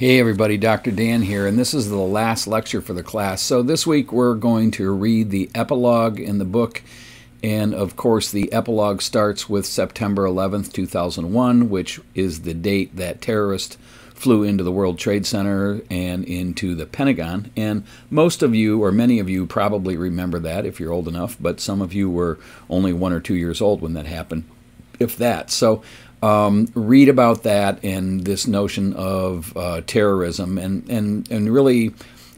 Hey everybody, Dr. Dan here, and this is the last lecture for the class. So this week we're going to read the epilogue in the book, and of course the epilogue starts with September 11th, 2001, which is the date that terrorists flew into the World Trade Center and into the Pentagon. And most of you, or many of you, probably remember that if you're old enough, but some of you were only 1 or 2 years old when that happened, if that. So read about that and this notion of terrorism, and really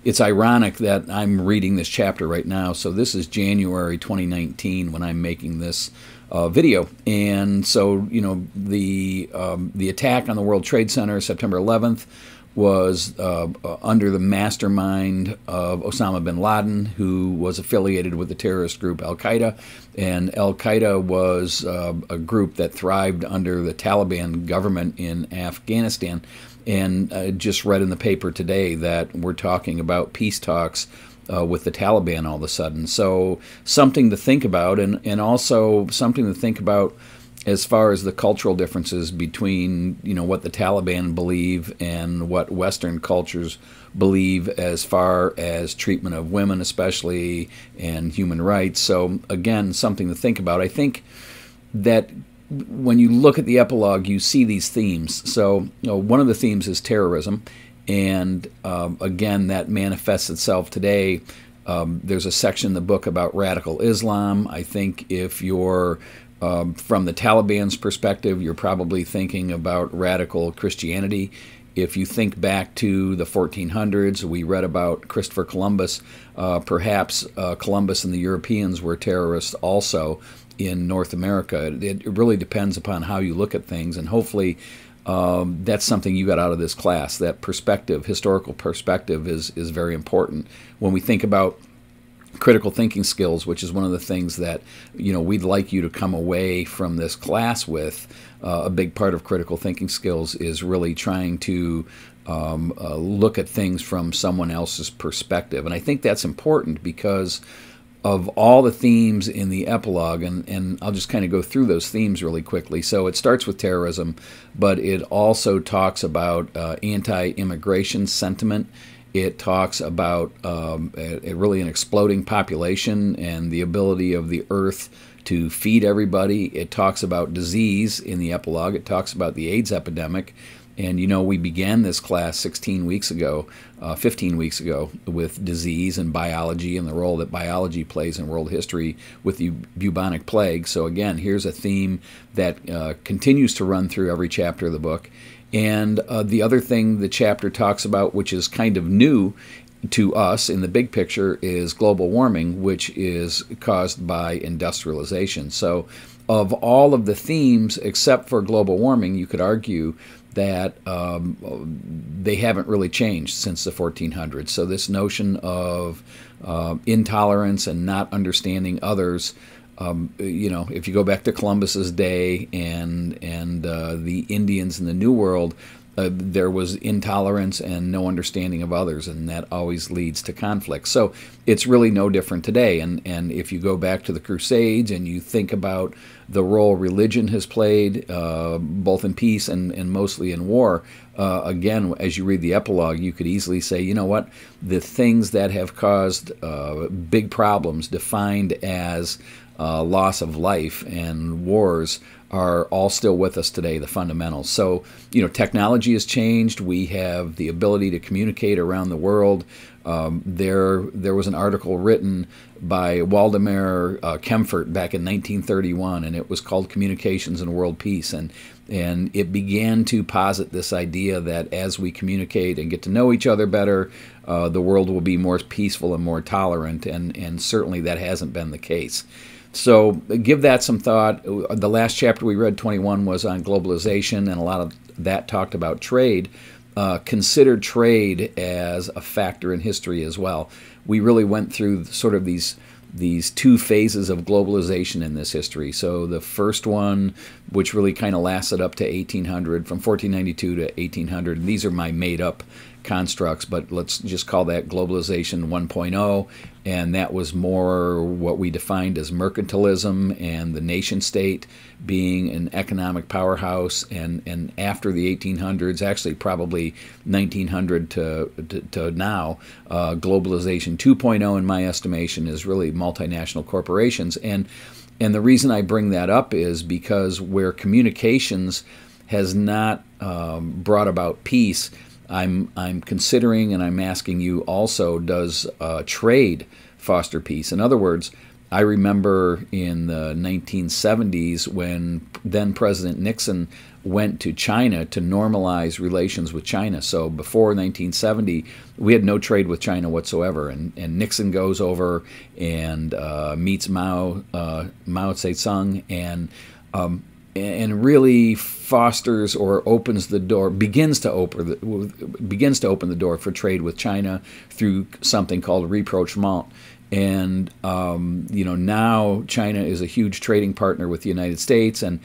it's ironic that I'm reading this chapter right now. So this is January 2019 when I'm making this video, and so the attack on the World Trade Center September 11th was under the mastermind of Osama bin Laden, who was affiliated with the terrorist group Al-Qaeda. And Al-Qaeda was a group that thrived under the Taliban government in Afghanistan. And just read in the paper today that we're talking about peace talks with the Taliban all of a sudden. So something to think about, and also something to think about as far as the cultural differences between what the Taliban believe and what Western cultures believe as far as treatment of women especially and human rights. So again, something to think about. I think that when you look at the epilogue, you see these themes. So one of the themes is terrorism, and again, that manifests itself today. There's a section in the book about radical Islam. I think if you're from the Taliban's perspective, you're probably thinking about radical Christianity. If you think back to the 1400s, we read about Christopher Columbus. Perhaps Columbus and the Europeans were terrorists also in North America. It really depends upon how you look at things, and hopefully that's something you got out of this class. That perspective, historical perspective, is very important when we think about critical thinking skills, which is one of the things that we'd like you to come away from this class with. A big part of critical thinking skills is really trying to look at things from someone else's perspective, and I think that's important because of all the themes in the epilogue, and I'll just kind of go through those themes really quickly. So it starts with terrorism, but it also talks about anti-immigration sentiment. It talks about really an exploding population and the ability of the earth to feed everybody. It talks about disease in the epilogue. It talks about the AIDS epidemic. And we began this class 15 weeks ago with disease and biology and the role that biology plays in world history with the bubonic plague. So again, here's a theme that continues to run through every chapter of the book. And the other thing the chapter talks about, which is kind of new to us in the big picture, is global warming, which is caused by industrialization. So of all of the themes, except for global warming, you could argue that they haven't really changed since the 1400s. So this notion of intolerance and not understanding others, if you go back to Columbus's day and the Indians in the New World, there was intolerance and no understanding of others, and that always leads to conflict. So it's really no different today. And if you go back to the Crusades and you think about the role religion has played, both in peace and mostly in war, again, as you read the epilogue, you could easily say, the things that have caused big problems, defined as loss of life and wars, are all still with us today, the fundamentals. So, technology has changed. We have the ability to communicate around the world. There was an article written by Waldemar Kempfert back in 1931, and it was called Communications and World Peace. And it began to posit this idea that as we communicate and get to know each other better, the world will be more peaceful and more tolerant, and certainly that hasn't been the case. So give that some thought. The last chapter we read, 21, was on globalization, and a lot of that talked about trade. Consider trade as a factor in history as well. We really went through sort of these two phases of globalization in this history. So the first one, which really kind of lasted up to 1800, from 1492 to 1800, and these are my made-up constructs, but let's just call that globalization 1.0, and that was more what we defined as mercantilism and the nation state being an economic powerhouse. And after the 1800s, actually probably 1900 to now, globalization 2.0 in my estimation is really multinational corporations. And the reason I bring that up is because where communications has not brought about peace, I'm considering, and I'm asking you also, does trade foster peace? In other words, I remember in the 1970s when then President Nixon went to China to normalize relations with China. So before 1970, we had no trade with China whatsoever. And Nixon goes over and meets Mao Zedong and really fosters or opens the door, begins to open the door for trade with China through something called rapprochement. And now China is a huge trading partner with the United States, and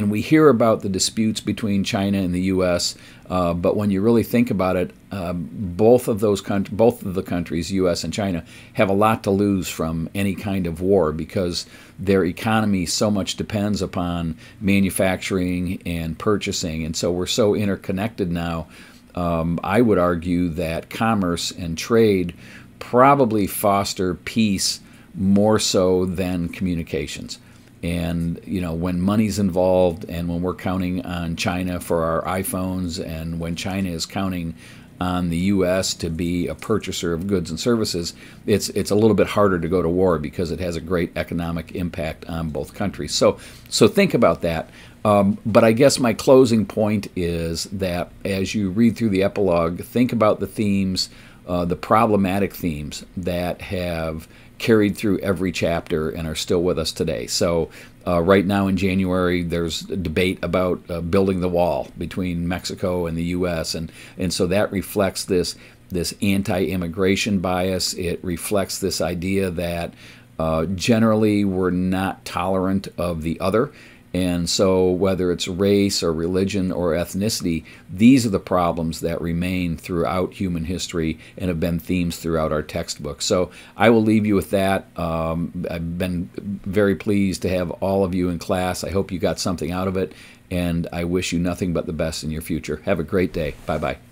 we hear about the disputes between China and the U.S. But when you really think about it, both of the countries, U.S. and China, have a lot to lose from any kind of war because their economy so much depends upon manufacturing and purchasing, and so we're so interconnected now. I would argue that commerce and trade probably foster peace more so than communications. And when money's involved, and when we're counting on China for our iPhones, and when China is counting on the U.S. to be a purchaser of goods and services, it's a little bit harder to go to war because it has a great economic impact on both countries. So think about that. But I guess my closing point is that as you read through the epilogue, think about the themes, the problematic themes that have carried through every chapter and are still with us today. So right now in January, there's a debate about building the wall between Mexico and the U.S., and so that reflects this anti-immigration bias. It reflects this idea that generally we're not tolerant of the other. And so whether it's race or religion or ethnicity, these are the problems that remain throughout human history and have been themes throughout our textbooks. So I will leave you with that. I've been very pleased to have all of you in class. I hope you got something out of it, and I wish you nothing but the best in your future. Have a great day. Bye-bye.